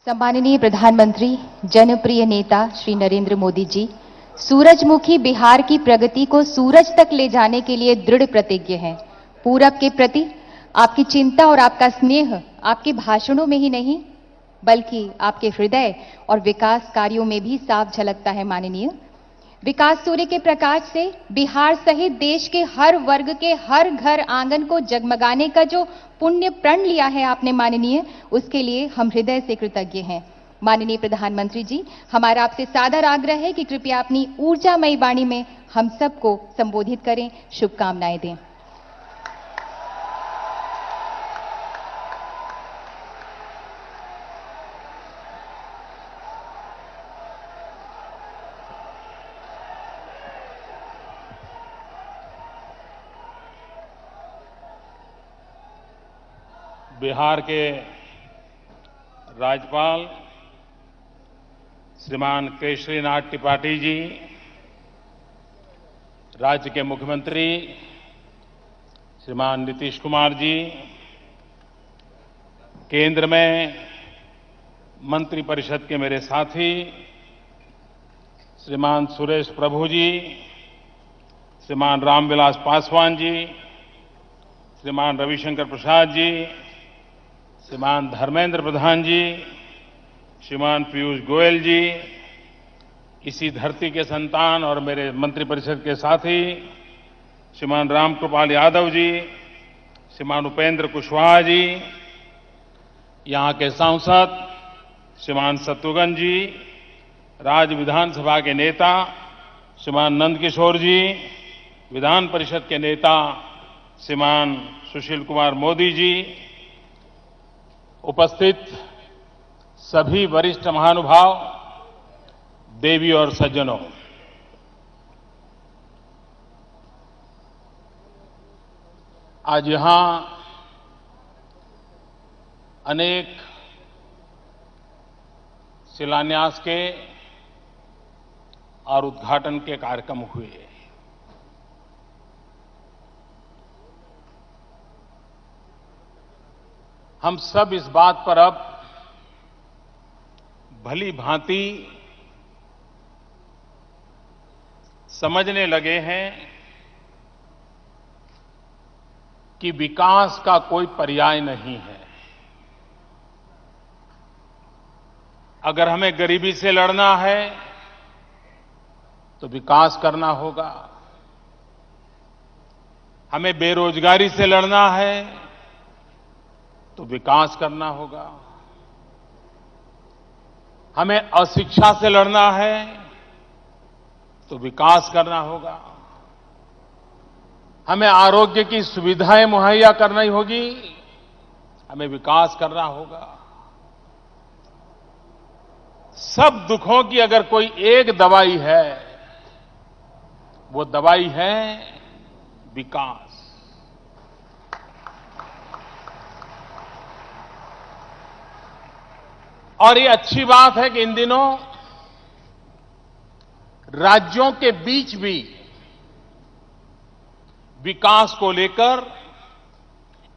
सम्माननीय प्रधानमंत्री, जनप्रिय नेता श्री नरेंद्र मोदी जी सूरजमुखी बिहार की प्रगति को सूरज तक ले जाने के लिए दृढ़ प्रतिज्ञ हैं। पूरब के प्रति आपकी चिंता और आपका स्नेह आपके भाषणों में ही नहीं बल्कि आपके हृदय और विकास कार्यों में भी साफ झलकता है। माननीय, विकास सूर्य के प्रकाश से बिहार सहित देश के हर वर्ग के हर घर आंगन को जगमगाने का जो पुण्य प्रण लिया है आपने माननीय, उसके लिए हम हृदय से कृतज्ञ हैं। माननीय प्रधानमंत्री जी, हमारा आपसे सादर आग्रह है कि कृपया अपनी ऊर्जामयी वाणी में हम सबको संबोधित करें, शुभकामनाएं दें। बिहार के राज्यपाल श्रीमान केशरीनाथ त्रिपाठी जी, राज्य के मुख्यमंत्री श्रीमान नीतीश कुमार जी, केंद्र में मंत्रिपरिषद के मेरे साथी श्रीमान सुरेश प्रभु जी, श्रीमान रामविलास पासवान जी, श्रीमान रविशंकर प्रसाद जी, श्रीमान धर्मेंद्र प्रधान जी, श्रीमान पीयूष गोयल जी, इसी धरती के संतान और मेरे मंत्रिपरिषद के साथी श्रीमान रामकृपाल यादव जी, श्रीमान उपेंद्र कुशवाहा जी, यहां के सांसद श्रीमान शत्रुघ्न जी, राज्य विधानसभा के नेता श्रीमान नंदकिशोर जी, विधान परिषद के नेता श्रीमान सुशील कुमार मोदी जी, उपस्थित सभी वरिष्ठ महानुभाव, देवी और सज्जनों, आज यहां अनेक शिलान्यास के और उद्घाटन के कार्यक्रम हुए। हम सब इस बात पर अब भली भांति समझने लगे हैं कि विकास का कोई पर्याय नहीं है। अगर हमें गरीबी से लड़ना है तो विकास करना होगा, हमें बेरोजगारी से लड़ना है तो विकास करना होगा, हमें अशिक्षा से लड़ना है तो विकास करना होगा, हमें आरोग्य की सुविधाएं मुहैया करनी होगी, हमें विकास करना होगा। सब दुखों की अगर कोई एक दवाई है, वो दवाई है विकास। और ये अच्छी बात है कि इन दिनों राज्यों के बीच भी विकास को लेकर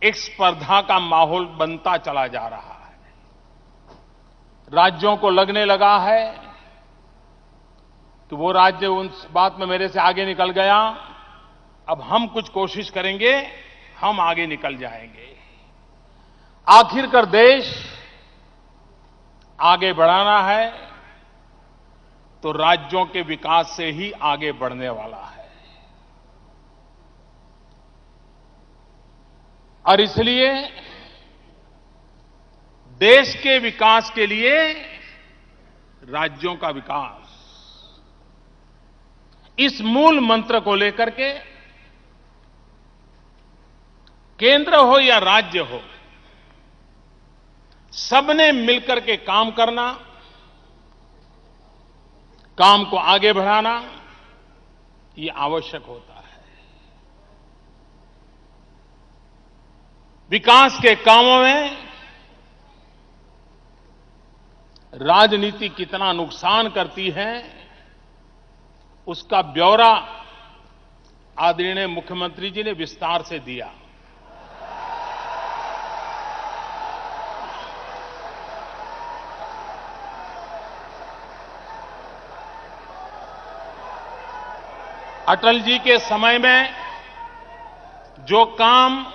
एक स्पर्धा का माहौल बनता चला जा रहा है। राज्यों को लगने लगा है कि वो राज्य उस बात में मेरे से आगे निकल गया, अब हम कुछ कोशिश करेंगे, हम आगे निकल जाएंगे। आखिरकार देश आगे बढ़ाना है तो राज्यों के विकास से ही आगे बढ़ने वाला है। और इसलिए देश के विकास के लिए राज्यों का विकास, इस मूल मंत्र को लेकर के केंद्र हो या राज्य हो, सबने मिलकर के काम करना, काम को आगे बढ़ाना, ये आवश्यक होता है। विकास के कामों में राजनीति कितना नुकसान करती है, उसका ब्यौरा आदरणीय मुख्यमंत्री जी ने विस्तार से दिया। अटल जी के समय में जो काम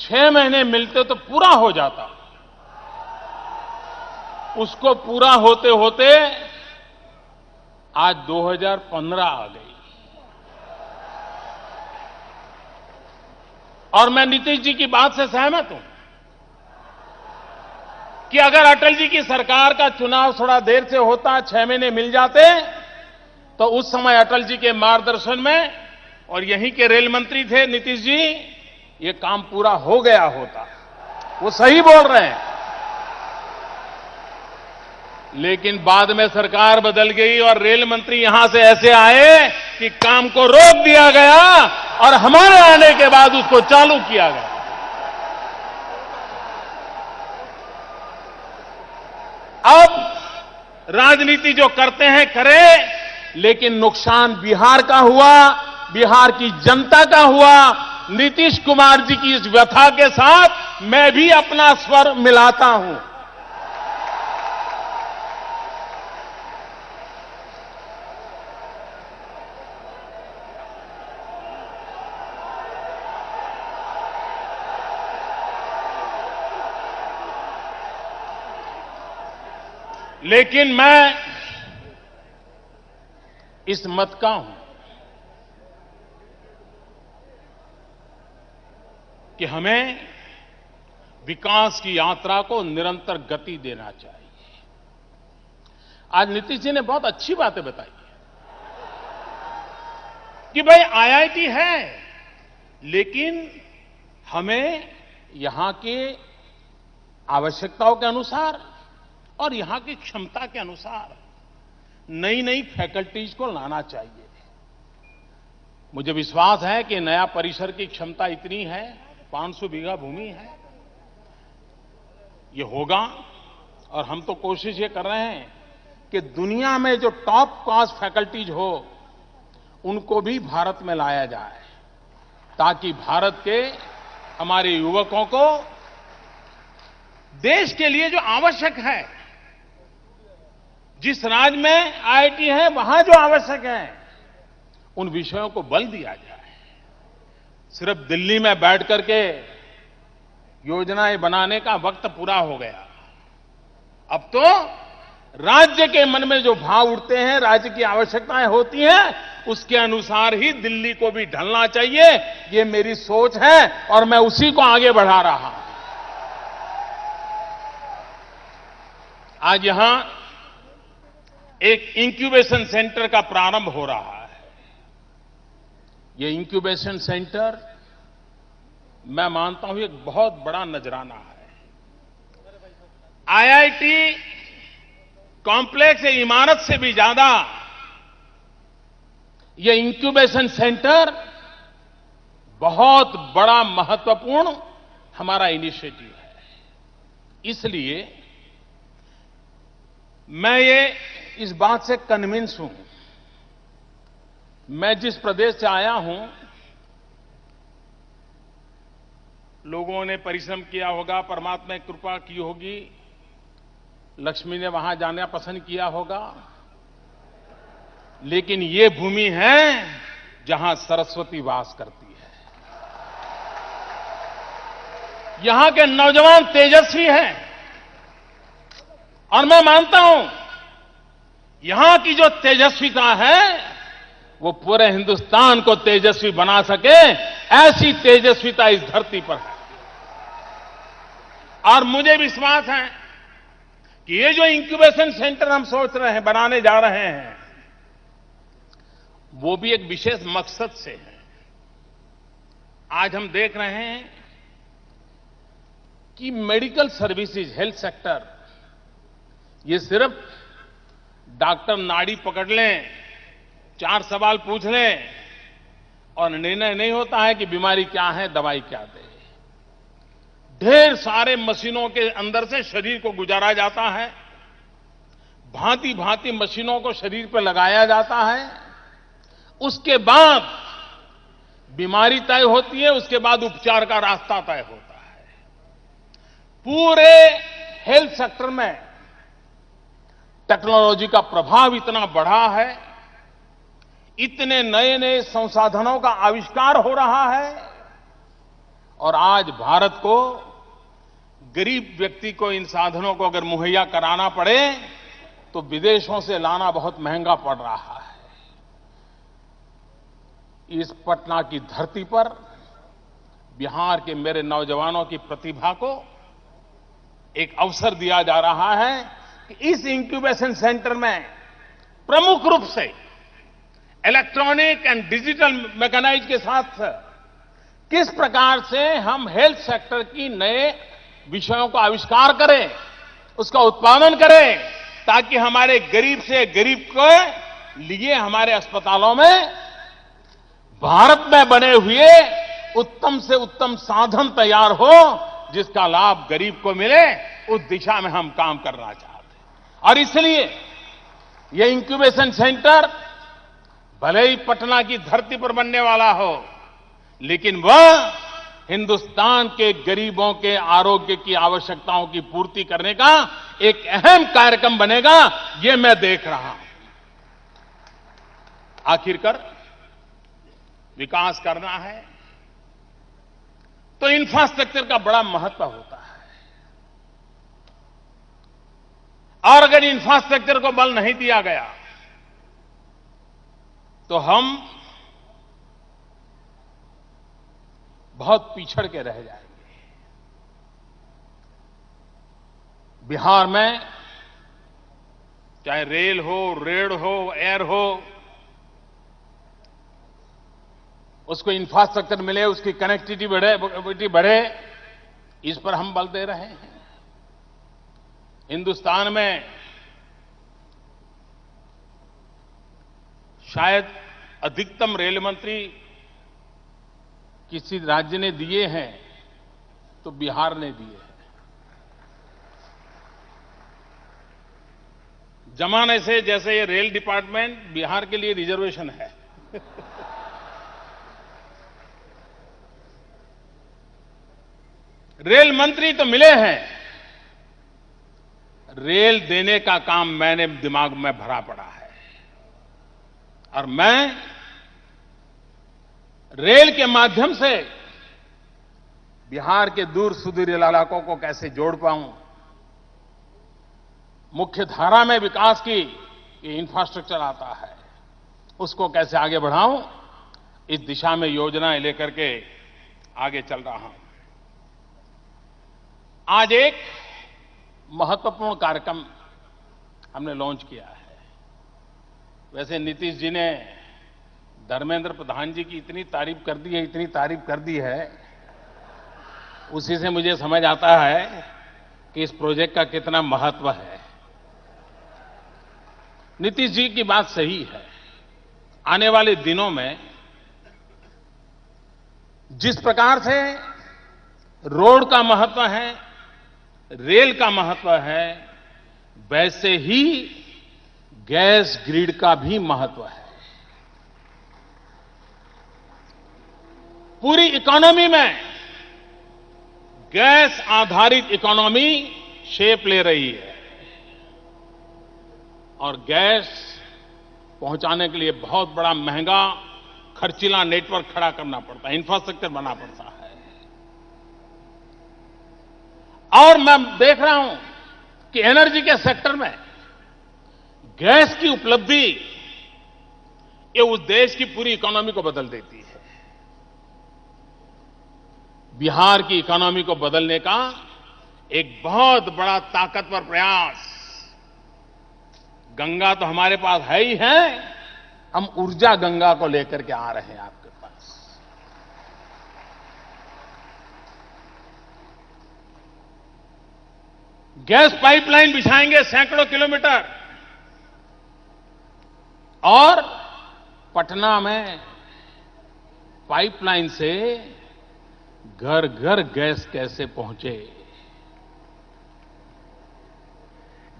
6 महीने मिलते तो पूरा हो जाता, उसको पूरा होते होते आज 2015 आ गई। और मैं नीतीश जी की बात से सहमत हूं कि अगर अटल जी की सरकार का चुनाव थोड़ा देर से होता, 6 महीने मिल जाते, तो उस समय अटल जी के मार्गदर्शन में, और यहीं के रेल मंत्री थे नीतीश जी, ये काम पूरा हो गया होता। वो सही बोल रहे हैं। लेकिन बाद में सरकार बदल गई और रेल मंत्री यहां से ऐसे आए कि काम को रोक दिया गया और हमारे आने के बाद उसको चालू किया गया। अब राजनीति जो करते हैं करें, लेकिन नुकसान बिहार का हुआ, बिहार की जनता का हुआ। नीतीश कुमार जी की इस व्यथा के साथ मैं भी अपना स्वर मिलाता हूं। लेकिन मैं इस मत का हूं कि हमें विकास की यात्रा को निरंतर गति देना चाहिए। आज नीतीश जी ने बहुत अच्छी बातें बताई कि भाई आईआईटी है, लेकिन हमें यहां के आवश्यकताओं के अनुसार और यहां की क्षमता के अनुसार नई नई फैकल्टीज को लाना चाहिए। मुझे विश्वास है कि नया परिसर की क्षमता इतनी है, 500 बीघा भूमि है, ये होगा। और हम तो कोशिश ये कर रहे हैं कि दुनिया में जो टॉप क्लास फैकल्टीज हो, उनको भी भारत में लाया जाए, ताकि भारत के हमारे युवकों को देश के लिए जो आवश्यक है, जिस राज्य में आईआईटी है वहां जो आवश्यक है, उन विषयों को बल दिया जाए। सिर्फ दिल्ली में बैठ करके योजनाएं बनाने का वक्त पूरा हो गया। अब तो राज्य के मन में जो भाव उठते हैं, राज्य की आवश्यकताएं होती हैं, उसके अनुसार ही दिल्ली को भी ढलना चाहिए। ये मेरी सोच है और मैं उसी को आगे बढ़ा रहा हूं। आज यहां एक इंक्यूबेशन सेंटर का प्रारंभ हो रहा है। ये इंक्यूबेशन सेंटर मैं मानता हूं एक बहुत बड़ा नजराना है। आईआईटी कॉम्प्लेक्स, इमारत से भी ज्यादा ये इंक्यूबेशन सेंटर बहुत बड़ा महत्वपूर्ण हमारा इनिशिएटिव है। इसलिए मैं इस बात से कन्विंस हूं, मैं जिस प्रदेश से आया हूं, लोगों ने परिश्रम किया होगा, परमात्मा की कृपा की होगी, लक्ष्मी ने वहां जाना पसंद किया होगा, लेकिन ये भूमि है जहां सरस्वती वास करती है। यहां के नौजवान तेजस्वी हैं और मैं मानता हूं यहां की जो तेजस्विता है वो पूरे हिंदुस्तान को तेजस्वी बना सके, ऐसी तेजस्विता इस धरती पर है। और मुझे विश्वास है कि ये जो इंक्यूबेशन सेंटर हम सोच रहे हैं, बनाने जा रहे हैं, वो भी एक विशेष मकसद से है। आज हम देख रहे हैं कि मेडिकल सर्विसेज, हेल्थ सेक्टर, ये सिर्फ डॉक्टर नाड़ी पकड़ लें, 4 सवाल पूछ लें और निर्णय नहीं होता है कि बीमारी क्या है, दवाई क्या दे। ढेर सारे मशीनों के अंदर से शरीर को गुजारा जाता है, भांति भांति मशीनों को शरीर पर लगाया जाता है, उसके बाद बीमारी तय होती है, उसके बाद उपचार का रास्ता तय होता है। पूरे हेल्थ सेक्टर में टेक्नोलॉजी का प्रभाव इतना बढ़ा है, इतने नए नए संसाधनों का आविष्कार हो रहा है और आज भारत को गरीब व्यक्ति को इन साधनों को अगर मुहैया कराना पड़े तो विदेशों से लाना बहुत महंगा पड़ रहा है। इस पटना की धरती पर बिहार के मेरे नौजवानों की प्रतिभा को एक अवसर दिया जा रहा है कि इस इंक्यूबेशन सेंटर में प्रमुख रूप से इलेक्ट्रॉनिक एंड डिजिटल मैकेनाइज के साथ किस प्रकार से हम हेल्थ सेक्टर की नए विषयों का आविष्कार करें, उसका उत्पादन करें, ताकि हमारे गरीब से गरीब के लिए हमारे अस्पतालों में भारत में बने हुए उत्तम से उत्तम साधन तैयार हो जिसका लाभ गरीब को मिले, उस दिशा में हम काम करना चाहते हैं। और इसलिए यह इंक्यूबेशन सेंटर भले ही पटना की धरती पर बनने वाला हो, लेकिन वह हिंदुस्तान के गरीबों के आरोग्य की आवश्यकताओं की पूर्ति करने का एक अहम कार्यक्रम बनेगा, ये मैं देख रहा हूं। आखिरकार विकास करना है तो इंफ्रास्ट्रक्चर का बड़ा महत्व होता है, और अगर इंफ्रास्ट्रक्चर को बल नहीं दिया गया तो हम बहुत पिछड़ के रह जाएंगे। बिहार में चाहे रेल हो, रेल हो, एयर हो, उसको इंफ्रास्ट्रक्चर मिले, उसकी कनेक्टिविटी बढ़े, इस पर हम बल दे रहे हैं। हिंदुस्तान में शायद अधिकतम रेल मंत्री किसी राज्य ने दिए हैं तो बिहार ने दिए हैं। जमाने से जैसे ये रेल डिपार्टमेंट बिहार के लिए रिजर्वेशन है। रेल मंत्री तो मिले हैं, रेल देने का काम मैंने दिमाग में भरा पड़ा है, और मैं रेल के माध्यम से बिहार के दूर सुदूर इलाकों को कैसे जोड़ पाऊं, मुख्य धारा में विकास की इंफ्रास्ट्रक्चर आता है, उसको कैसे आगे बढ़ाऊं, इस दिशा में योजनाएं लेकर के आगे चल रहा हूं। आज एक महत्वपूर्ण कार्यक्रम हमने लॉन्च किया है। वैसे नीतीश जी ने धर्मेंद्र प्रधान जी की इतनी तारीफ कर दी है, इतनी तारीफ कर दी है, उसी से मुझे समझ आता है कि इस प्रोजेक्ट का कितना महत्व है। नीतीश जी की बात सही है। आने वाले दिनों में जिस प्रकार से रोड का महत्व है, रेल का महत्व है, वैसे ही गैस ग्रिड का भी महत्व है। पूरी इकोनॉमी में गैस आधारित इकोनॉमी शेप ले रही है, और गैस पहुंचाने के लिए बहुत बड़ा महंगा खर्चीला नेटवर्क खड़ा करना पड़ता है, इंफ्रास्ट्रक्चर बनाना पड़ता है। और मैं देख रहा हूं कि एनर्जी के सेक्टर में गैस की उपलब्धि ये उस देश की पूरी इकोनॉमी को बदल देती है। बिहार की इकोनॉमी को बदलने का एक बहुत बड़ा ताकतवर प्रयास, गंगा तो हमारे पास है ही है, हम ऊर्जा गंगा को लेकर के आ रहे हैं आपके पास। गैस पाइपलाइन बिछाएंगे सैकड़ों किलोमीटर, और पटना में पाइपलाइन से घर घर गैस कैसे पहुंचे।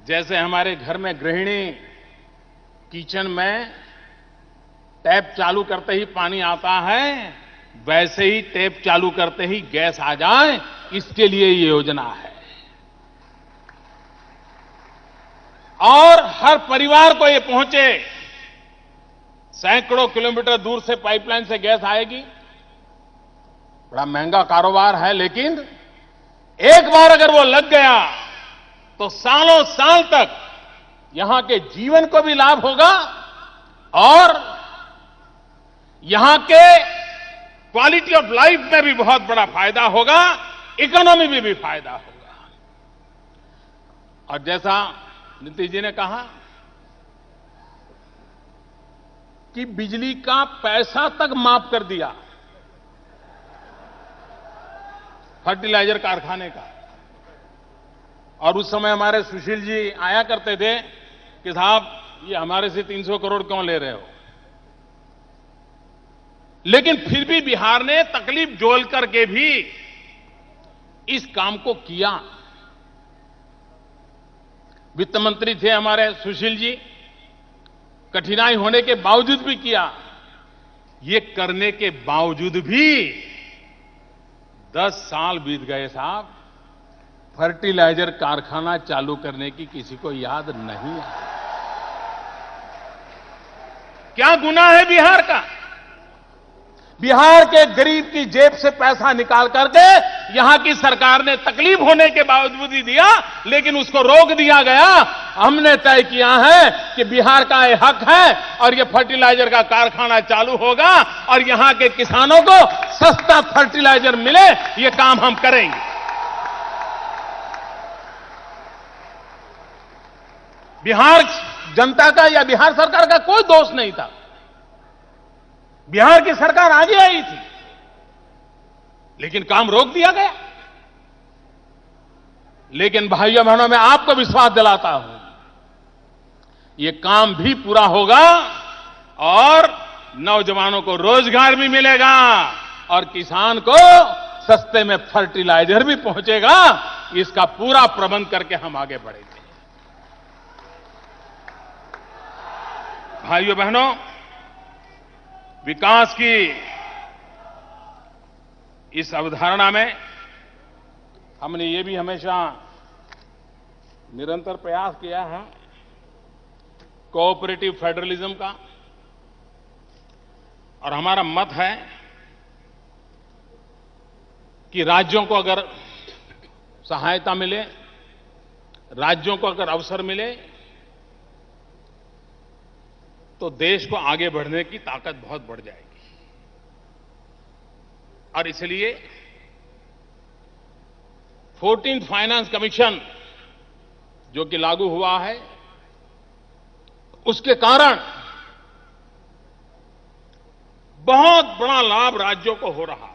जैसे हमारे घर में गृहिणी किचन में टैप चालू करते ही पानी आता है, वैसे ही टैप चालू करते ही गैस आ जाए, इसके लिए ये योजना है। और हर परिवार को ये पहुंचे, सैकड़ों किलोमीटर दूर से पाइपलाइन से गैस आएगी। बड़ा महंगा कारोबार है, लेकिन एक बार अगर वो लग गया तो सालों साल तक यहां के जीवन को भी लाभ होगा और यहां के क्वालिटी ऑफ लाइफ में भी बहुत बड़ा फायदा होगा, इकोनॉमी में भी फायदा होगा। और जैसा नीतीश जी ने कहा कि बिजली का पैसा तक माफ कर दिया फर्टिलाइजर कारखाने का। और उस समय हमारे सुशील जी आया करते थे कि साहब ये हमारे से 300 करोड़ क्यों ले रहे हो। लेकिन फिर भी बिहार ने तकलीफ झेल करके भी इस काम को किया। वित्त मंत्री थे हमारे सुशील जी, कठिनाई होने के बावजूद भी किया। ये करने के बावजूद भी 10 साल बीत गए साहब, फर्टिलाइजर कारखाना चालू करने की किसी को याद नहीं आई। क्या गुनाह है बिहार का? बिहार के गरीब की जेब से पैसा निकाल करके यहां की सरकार ने तकलीफ होने के बावजूद ही दिया, लेकिन उसको रोक दिया गया। हमने तय किया है कि बिहार का ये हक है और ये फर्टिलाइजर का कारखाना चालू होगा और यहां के किसानों को सस्ता फर्टिलाइजर मिले, ये काम हम करेंगे। बिहार जनता का या बिहार सरकार का कोई दोष नहीं था। बिहार की सरकार आगे आई थी, लेकिन काम रोक दिया गया। लेकिन भाइयों बहनों, मैं आपको विश्वास दिलाता हूं, ये काम भी पूरा होगा और नौजवानों को रोजगार भी मिलेगा और किसान को सस्ते में फर्टिलाइजर भी पहुंचेगा। इसका पूरा प्रबंध करके हम आगे बढ़ेंगे। भाइयों बहनों, विकास की इस अवधारणा में हमने ये भी हमेशा निरंतर प्रयास किया है कोऑपरेटिव फेडरलिज्म का। और हमारा मत है कि राज्यों को अगर सहायता मिले, राज्यों को अगर अवसर मिले, तो देश को आगे बढ़ने की ताकत बहुत बढ़ जाएगी। और इसलिए 14th फाइनेंस कमीशन जो कि लागू हुआ है, उसके कारण बहुत बड़ा लाभ राज्यों को हो रहा है।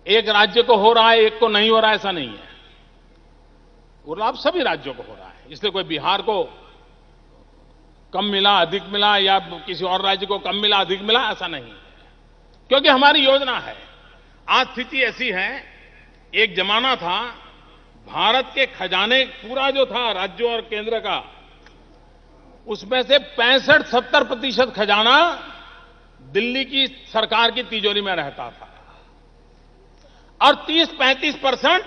एक राज्य को हो रहा है, एक को नहीं हो रहा है, ऐसा नहीं है। वो लाभ सभी राज्यों को हो रहा है। इसलिए कोई बिहार को कम मिला, अधिक मिला, या किसी और राज्य को कम मिला, अधिक मिला, ऐसा नहीं है। क्योंकि हमारी योजना है। आज स्थिति ऐसी है, एक जमाना था भारत के खजाने पूरा जो था राज्यों और केंद्र का, उसमें से 65-70% खजाना दिल्ली की सरकार की तिजोरी में रहता था और 30-35%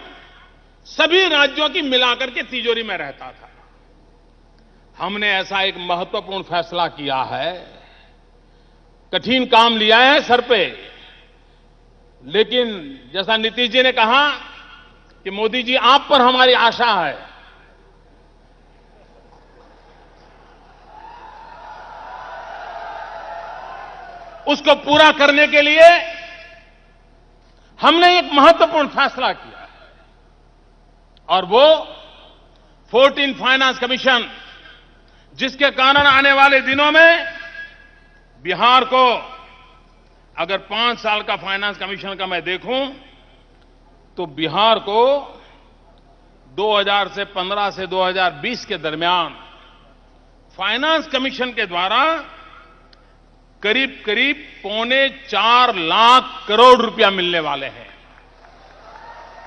सभी राज्यों की मिलाकर के तिजोरी में रहता था। हमने ऐसा एक महत्वपूर्ण फैसला किया है, कठिन काम लिया है सर पे, लेकिन जैसा नीतीश जी ने कहा कि मोदी जी आप पर हमारी आशा है। उसको पूरा करने के लिए हमने एक महत्वपूर्ण फैसला किया है और वो 14th फाइनेंस कमीशन, जिसके कारण आने वाले दिनों में बिहार को, अगर 5 साल का फाइनेंस कमीशन का मैं देखूं तो बिहार को 2015 से 2020 के दरमियान फाइनेंस कमीशन के द्वारा करीब करीब 3.25 लाख करोड़ रुपया मिलने वाले हैं।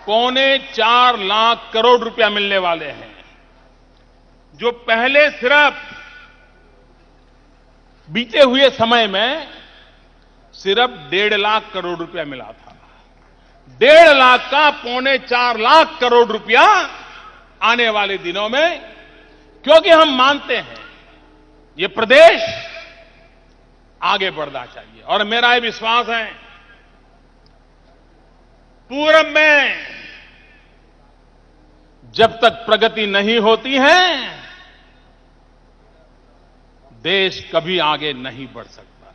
3.25 लाख करोड़ रुपया मिलने वाले हैं, जो पहले सिर्फ बीते हुए समय में सिर्फ 1.5 लाख करोड़ रुपया मिला था। 1.5 लाख का 3.25 लाख करोड़ रुपया आने वाले दिनों में, क्योंकि हम मानते हैं ये प्रदेश आगे बढ़ना चाहिए। और मेरा ये विश्वास है, पूरब में जब तक प्रगति नहीं होती है, देश कभी आगे नहीं बढ़ सकता है।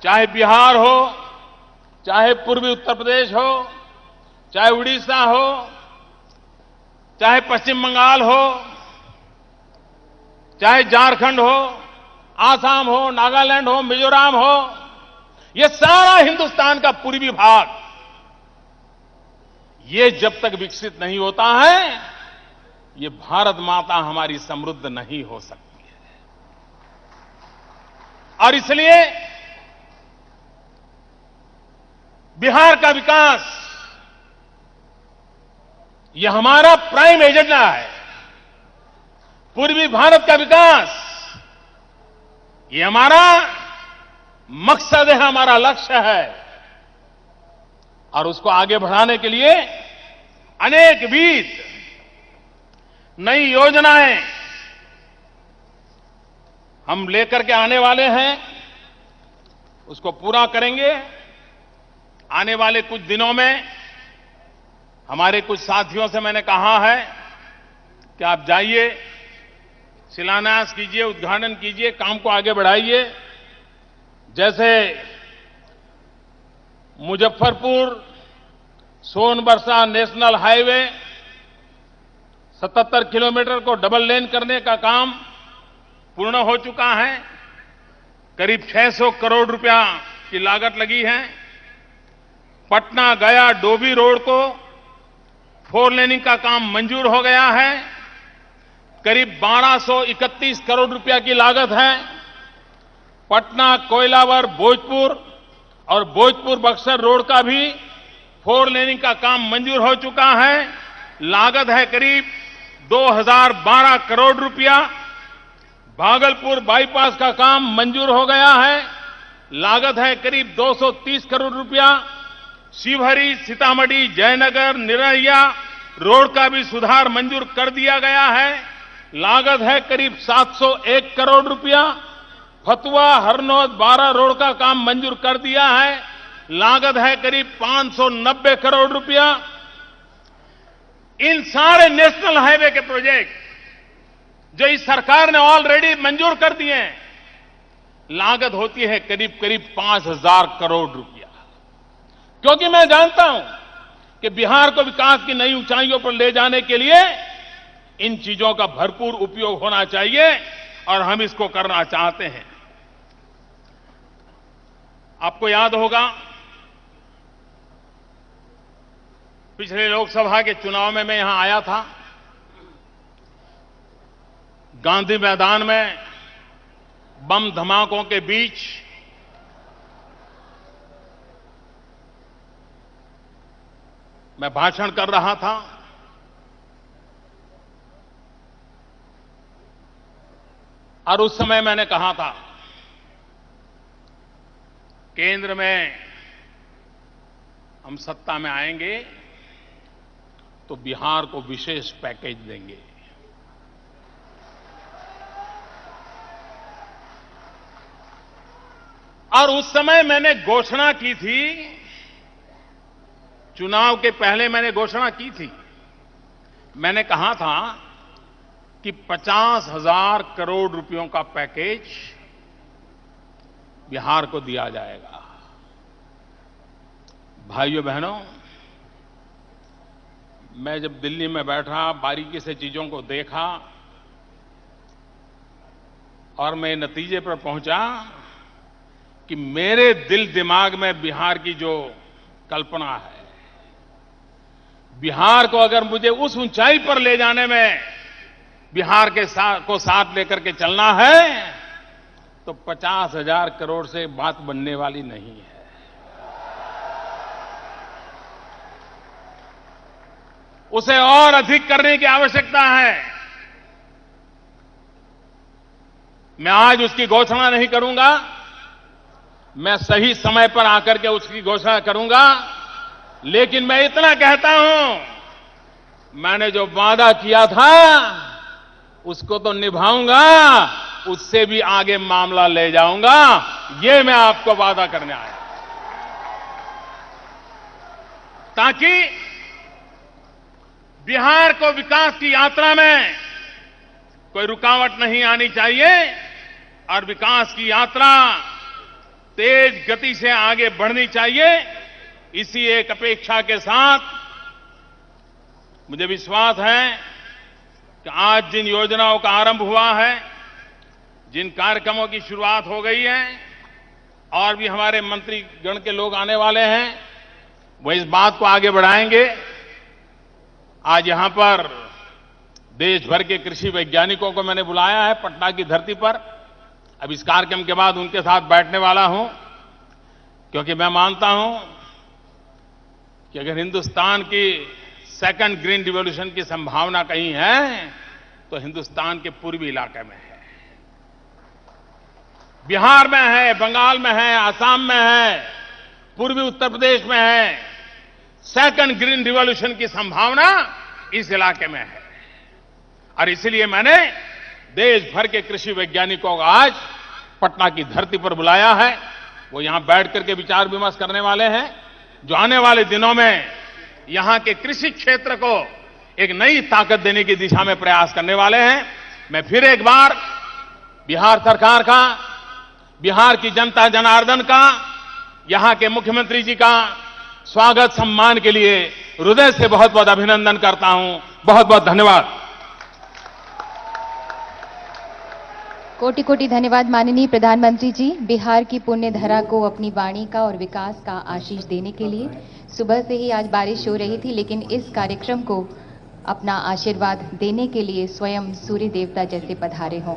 चाहे बिहार हो, चाहे पूर्वी उत्तर प्रदेश हो, चाहे उड़ीसा हो, चाहे पश्चिम बंगाल हो, चाहे झारखंड हो, आसाम हो, नागालैंड हो, मिजोरम हो, ये सारा हिंदुस्तान का पूर्वी भाग, ये जब तक विकसित नहीं होता है, ये भारत माता हमारी समृद्ध नहीं हो सकती है। और इसलिए बिहार का विकास, ये हमारा प्राइम एजेंडा है। पूर्वी भारत का विकास, ये हमारा मकसद है, हमारा लक्ष्य है। और उसको आगे बढ़ाने के लिए अनेकविध नई योजनाएं हम लेकर के आने वाले हैं, उसको पूरा करेंगे। आने वाले कुछ दिनों में हमारे कुछ साथियों से मैंने कहा है कि आप जाइए, शिलान्यास कीजिए, उद्घाटन कीजिए, काम को आगे बढ़ाइए। जैसे Muzaffarpur Sonbarsa national highway 77 kilometre को डबल लेन करने का काम पूर्ण हो चुका है। करीब 600 करोड़ रुपया की लागत लगी है। पटना गया डोभी रोड को 4 लेनिंग का काम मंजूर हो गया है। करीब 1231 करोड़ रुपया की लागत है। पटना कोइलावर भोजपुर और भोजपुर बक्सर रोड का भी 4 लेनिंग का काम मंजूर हो चुका है। लागत है करीब 2012 करोड़ रुपया। भागलपुर बाईपास का काम मंजूर हो गया है। लागत है करीब 230 करोड़ रुपया। शिवहरी सीतामढ़ी जयनगर निरैया रोड का भी सुधार मंजूर कर दिया गया है। लागत है करीब 701 करोड़ रुपया। फतुहा हरनौत 12 रोड का काम मंजूर कर दिया है। लागत है करीब 590 करोड़ रुपया। इन सारे नेशनल हाईवे के प्रोजेक्ट जो इस सरकार ने ऑलरेडी मंजूर कर दिए हैं, लागत होती है करीब करीब 5000 करोड़ रुपया। क्योंकि मैं जानता हूं कि बिहार को विकास की नई ऊंचाइयों पर ले जाने के लिए इन चीजों का भरपूर उपयोग होना चाहिए और हम इसको करना चाहते हैं। आपको याद होगा, पिछले लोकसभा के चुनाव में मैं यहां आया था। गांधी मैदान में बम धमाकों के बीच मैं भाषण कर रहा था। और उस समय मैंने कहा था, केंद्र में हम सत्ता में आएंगे तो बिहार को विशेष पैकेज देंगे। और उस समय मैंने घोषणा की थी, चुनाव के पहले मैंने घोषणा की थी। मैंने कहा था कि 50,000 करोड़ रुपयों का पैकेज बिहार को दिया जाएगा। भाइयों बहनों, मैं जब दिल्ली में बैठा, बारीकी से चीजों को देखा और मैं नतीजे पर पहुंचा कि मेरे दिल दिमाग में बिहार की जो कल्पना है, बिहार को अगर मुझे उस ऊंचाई पर ले जाने में बिहार के साथ लेकर के चलना है तो 50,000 करोड़ से बात बनने वाली नहीं है। उसे और अधिक करने की आवश्यकता है। मैं आज उसकी घोषणा नहीं करूंगा, मैं सही समय पर आकर के उसकी घोषणा करूंगा। लेकिन मैं इतना कहता हूं, मैंने जो वादा किया था उसको तो निभाऊंगा, उससे भी आगे मामला ले जाऊंगा। ये मैं आपको वादा करने आया, ताकि बिहार को विकास की यात्रा में कोई रुकावट नहीं आनी चाहिए और विकास की यात्रा तेज गति से आगे बढ़नी चाहिए। इसी एक अपेक्षा के साथ मुझे विश्वास है कि आज जिन योजनाओं का आरंभ हुआ है, जिन कार्यक्रमों की शुरुआत हो गई है, और भी हमारे मंत्रीगण के लोग आने वाले हैं, वो इस बात को आगे बढ़ाएंगे। आज यहां पर देश भर के कृषि वैज्ञानिकों को मैंने बुलाया है पटना की धरती पर। अब इस कार्यक्रम के बाद उनके साथ बैठने वाला हूं, क्योंकि मैं मानता हूं कि अगर हिंदुस्तान की सेकंड ग्रीन रिवॉल्यूशन की संभावना कहीं है तो हिंदुस्तान के पूर्वी इलाके में है। बिहार में है, बंगाल में है, असम में है, पूर्वी उत्तर प्रदेश में है। सेकंड ग्रीन रिवॉल्यूशन की संभावना इस इलाके में है, और इसलिए मैंने देश भर के कृषि वैज्ञानिकों को आज पटना की धरती पर बुलाया है। वो यहां बैठ करके विचार विमर्श करने वाले हैं, जो आने वाले दिनों में यहां के कृषि क्षेत्र को एक नई ताकत देने की दिशा में प्रयास करने वाले हैं। मैं फिर एक बार बिहार सरकार का, बिहार की जनता जनार्दन का, यहां के मुख्यमंत्री जी का स्वागत सम्मान के लिए हृदय से बहुत बहुत अभिनंदन करता हूं। बहुत बहुत धन्यवाद। कोटि कोटि धन्यवाद माननीय प्रधानमंत्री जी, बिहार की पुण्य धरा को अपनी वाणी का और विकास का आशीष देने के लिए। सुबह से ही आज बारिश हो रही थी, लेकिन इस कार्यक्रम को अपना आशीर्वाद देने के लिए स्वयं सूर्य देवता जैसे पधारे हों।